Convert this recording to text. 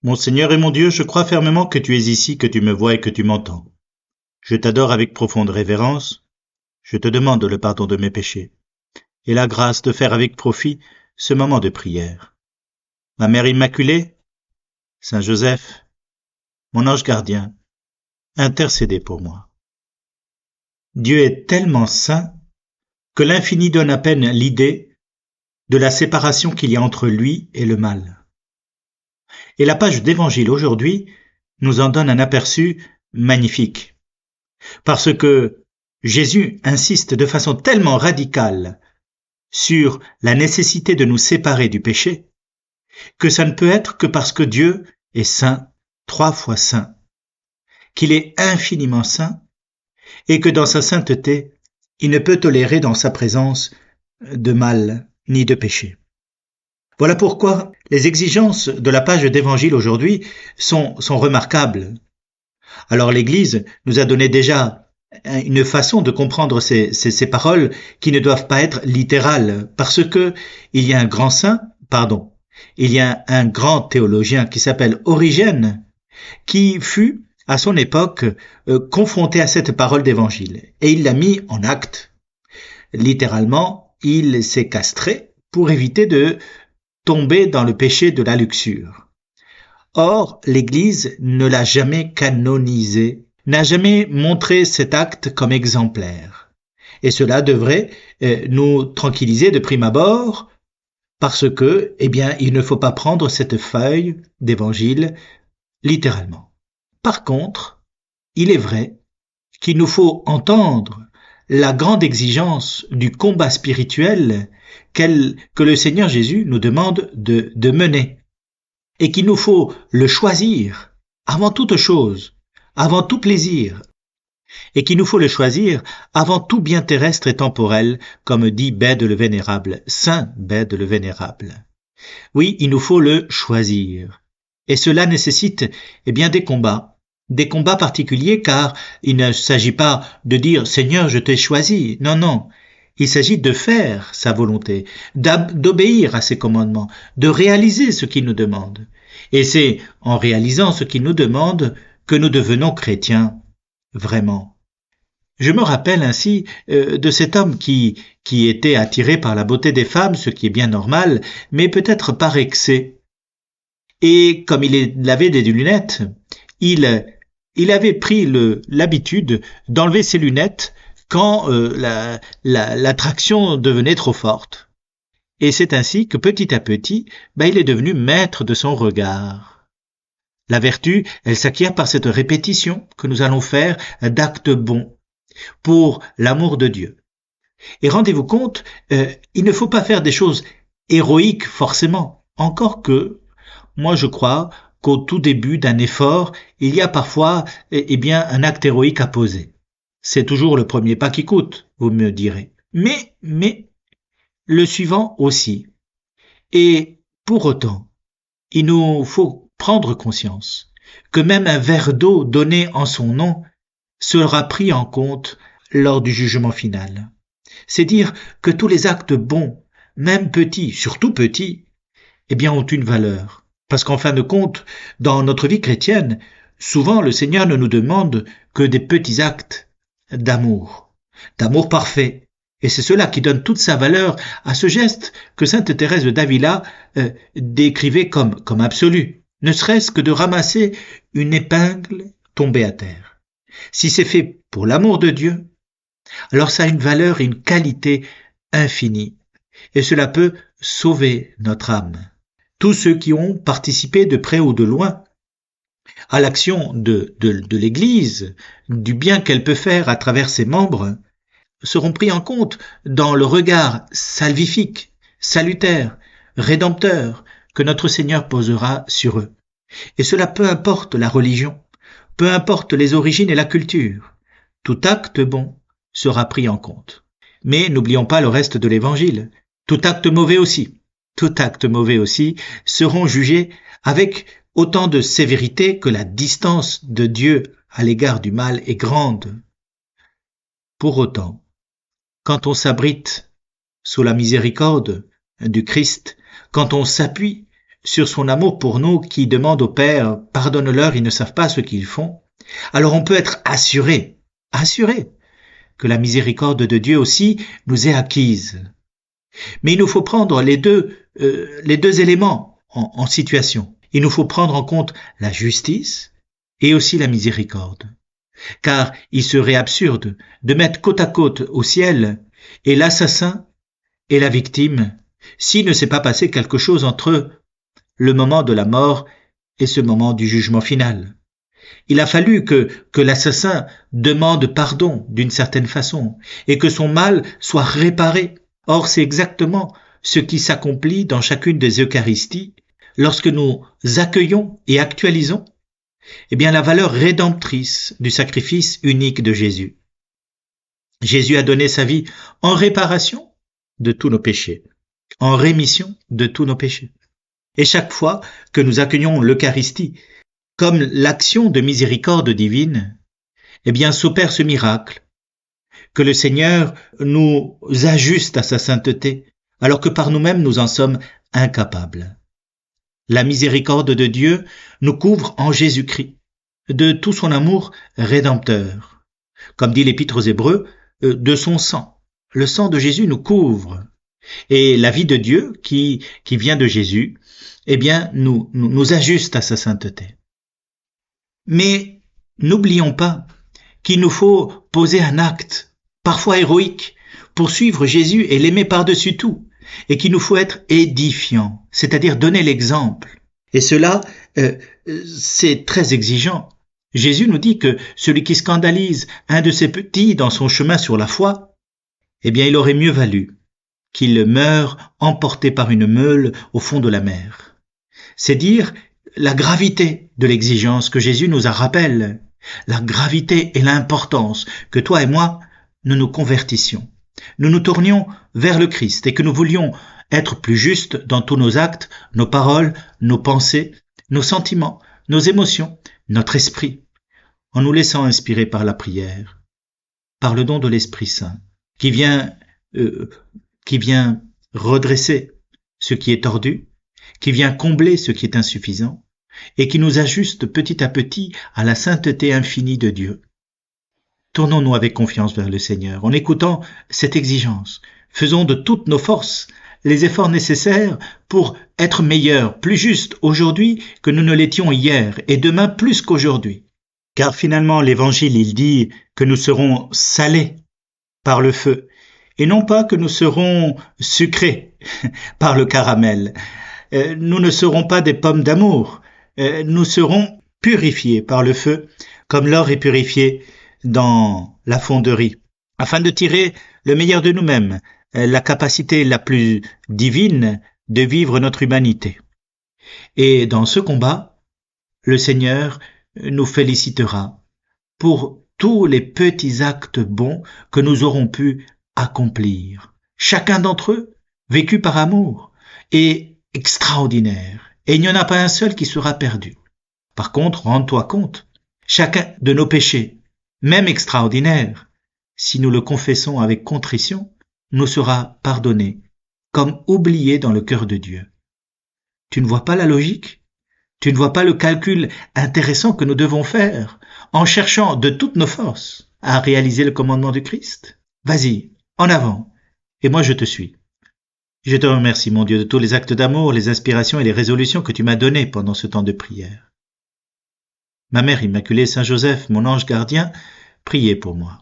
Mon Seigneur et mon Dieu, je crois fermement que tu es ici, que tu me vois et que tu m'entends. Je t'adore avec profonde révérence. Je te demande le pardon de mes péchés et la grâce de faire avec profit ce moment de prière. Ma Mère Immaculée, Saint Joseph, mon ange gardien, intercédez pour moi. Dieu est tellement saint que l'infini donne à peine l'idée de la séparation qu'il y a entre lui et le mal. Et la page d'Évangile aujourd'hui nous en donne un aperçu magnifique. Parce que Jésus insiste de façon tellement radicale sur la nécessité de nous séparer du péché, que ça ne peut être que parce que Dieu est saint, 3 fois saint, qu'il est infiniment saint, et que dans sa sainteté, il ne peut tolérer dans sa présence de mal ni de péché. Voilà pourquoi les exigences de la page d'Évangile aujourd'hui sont remarquables. Alors l'Église nous a donné déjà une façon de comprendre ces paroles qui ne doivent pas être littérales, parce que il y a un grand théologien qui s'appelle Origène, qui fut à son époque confronté à cette parole d'évangile, et il l'a mis en acte. Littéralement, il s'est castré pour éviter de tomber dans le péché de la luxure. Or, l'Église ne l'a jamais canonisé, n'a jamais montré cet acte comme exemplaire. Et cela devrait nous tranquilliser de prime abord, parce que, il ne faut pas prendre cette feuille d'évangile littéralement. Par contre, il est vrai qu'il nous faut entendre la grande exigence du combat spirituel que le Seigneur Jésus nous demande de mener, et qu'il nous faut le choisir avant toute chose, avant tout plaisir, et qu'il nous faut le choisir avant tout bien terrestre et temporel, comme dit Bède le Vénérable, Saint Bède le Vénérable. Oui, il nous faut le choisir, et cela nécessite des combats particuliers, car il ne s'agit pas de dire « Seigneur, je t'ai choisi ». Non, non, il s'agit de faire sa volonté, d'obéir à ses commandements, de réaliser ce qu'il nous demande. Et c'est en réalisant ce qu'il nous demande que nous devenons chrétiens, vraiment. Je me rappelle ainsi de cet homme qui était attiré par la beauté des femmes, ce qui est bien normal, mais peut-être par excès. Et comme il avait des lunettes, il avait pris l'habitude d'enlever ses lunettes quand l'attraction devenait trop forte. Et c'est ainsi que petit à petit, il est devenu maître de son regard. La vertu, elle s'acquiert par cette répétition que nous allons faire d'actes bons pour l'amour de Dieu. Et rendez-vous compte, il ne faut pas faire des choses héroïques forcément, encore que, moi je crois qu'au tout début d'un effort, il y a parfois un acte héroïque à poser. C'est toujours le premier pas qui coûte, vous me direz. Mais le suivant aussi. Et pour autant, il nous faut prendre conscience que même un verre d'eau donné en son nom sera pris en compte lors du jugement final. C'est dire que tous les actes bons, même petits, surtout petits, ont une valeur. Parce qu'en fin de compte, dans notre vie chrétienne, souvent le Seigneur ne nous demande que des petits actes d'amour parfait. Et c'est cela qui donne toute sa valeur à ce geste que sainte Thérèse d'Avila décrivait comme absolu, ne serait-ce que de ramasser une épingle tombée à terre. Si c'est fait pour l'amour de Dieu, alors ça a une valeur et une qualité infinie, et cela peut sauver notre âme. Tous ceux qui ont participé de près ou de loin à l'action de l'Église, du bien qu'elle peut faire à travers ses membres, seront pris en compte dans le regard salvifique, salutaire, rédempteur que notre Seigneur posera sur eux. Et cela peu importe la religion, peu importe les origines et la culture, tout acte bon sera pris en compte. Mais n'oublions pas le reste de l'Évangile. Tout acte mauvais aussi seront jugés avec autant de sévérité que la distance de Dieu à l'égard du mal est grande. Pour autant, quand on s'abrite sous la miséricorde du Christ, quand on s'appuie sur son amour pour nous qui demande au Père « Pardonne-leur, ils ne savent pas ce qu'ils font », alors on peut être assuré que la miséricorde de Dieu aussi nous est acquise. Mais il nous faut prendre les deux éléments en situation. Il nous faut prendre en compte la justice et aussi la miséricorde. Car il serait absurde de mettre côte à côte au ciel et l'assassin et la victime s'il ne s'est pas passé quelque chose entre le moment de la mort et ce moment du jugement final. Il a fallu que l'assassin demande pardon d'une certaine façon et que son mal soit réparé. Or, c'est exactement ce qui s'accomplit dans chacune des Eucharisties lorsque nous accueillons et actualisons la valeur rédemptrice du sacrifice unique de Jésus. Jésus a donné sa vie en réparation de tous nos péchés, en rémission de tous nos péchés. Et chaque fois que nous accueillons l'Eucharistie comme l'action de miséricorde divine, s'opère ce miracle, que le Seigneur nous ajuste à sa sainteté, alors que par nous-mêmes nous en sommes incapables. La miséricorde de Dieu nous couvre en Jésus-Christ, de tout son amour rédempteur. Comme dit l'Épître aux Hébreux, de son sang. Le sang de Jésus nous couvre. Et la vie de Dieu, qui vient de Jésus, nous ajuste à sa sainteté. Mais n'oublions pas qu'il nous faut poser un acte, parfois héroïque, pour suivre Jésus et l'aimer par-dessus tout, et qu'il nous faut être édifiant, c'est-à-dire donner l'exemple. Et cela, c'est très exigeant. Jésus nous dit que celui qui scandalise un de ses petits dans son chemin sur la foi, il aurait mieux valu qu'il meure emporté par une meule au fond de la mer. C'est dire la gravité de l'exigence que Jésus nous a rappelle, la gravité et l'importance que toi et moi, nous nous convertissions. Nous nous tournions vers le Christ et que nous voulions être plus justes dans tous nos actes, nos paroles, nos pensées, nos sentiments, nos émotions, notre esprit, en nous laissant inspirer par la prière, par le don de l'Esprit Saint, qui vient redresser ce qui est tordu, qui vient combler ce qui est insuffisant, et qui nous ajuste petit à petit à la sainteté infinie de Dieu. Tournons-nous avec confiance vers le Seigneur, en écoutant cette exigence. Faisons de toutes nos forces les efforts nécessaires pour être meilleurs, plus justes aujourd'hui que nous ne l'étions hier, et demain plus qu'aujourd'hui. Car finalement, l'Évangile, il dit que nous serons salés par le feu, et non pas que nous serons sucrés par le caramel. Nous ne serons pas des pommes d'amour, nous serons purifiés par le feu, comme l'or est purifié dans la fonderie, afin de tirer le meilleur de nous-mêmes, la capacité la plus divine de vivre notre humanité. Et dans ce combat, le Seigneur nous félicitera pour tous les petits actes bons que nous aurons pu accomplir. Chacun d'entre eux, vécu par amour, est extraordinaire, et il n'y en a pas un seul qui sera perdu. Par contre, rends-toi compte, chacun de nos péchés, même extraordinaires, si nous le confessons avec contrition, nous sera pardonné, comme oublié dans le cœur de Dieu. Tu ne vois pas la logique? Tu ne vois pas le calcul intéressant que nous devons faire en cherchant de toutes nos forces à réaliser le commandement du Christ? Vas-y, en avant, et moi je te suis. Je te remercie, mon Dieu, de tous les actes d'amour, les inspirations et les résolutions que tu m'as données pendant ce temps de prière. Ma Mère Immaculée, Saint Joseph, mon ange gardien, priez pour moi.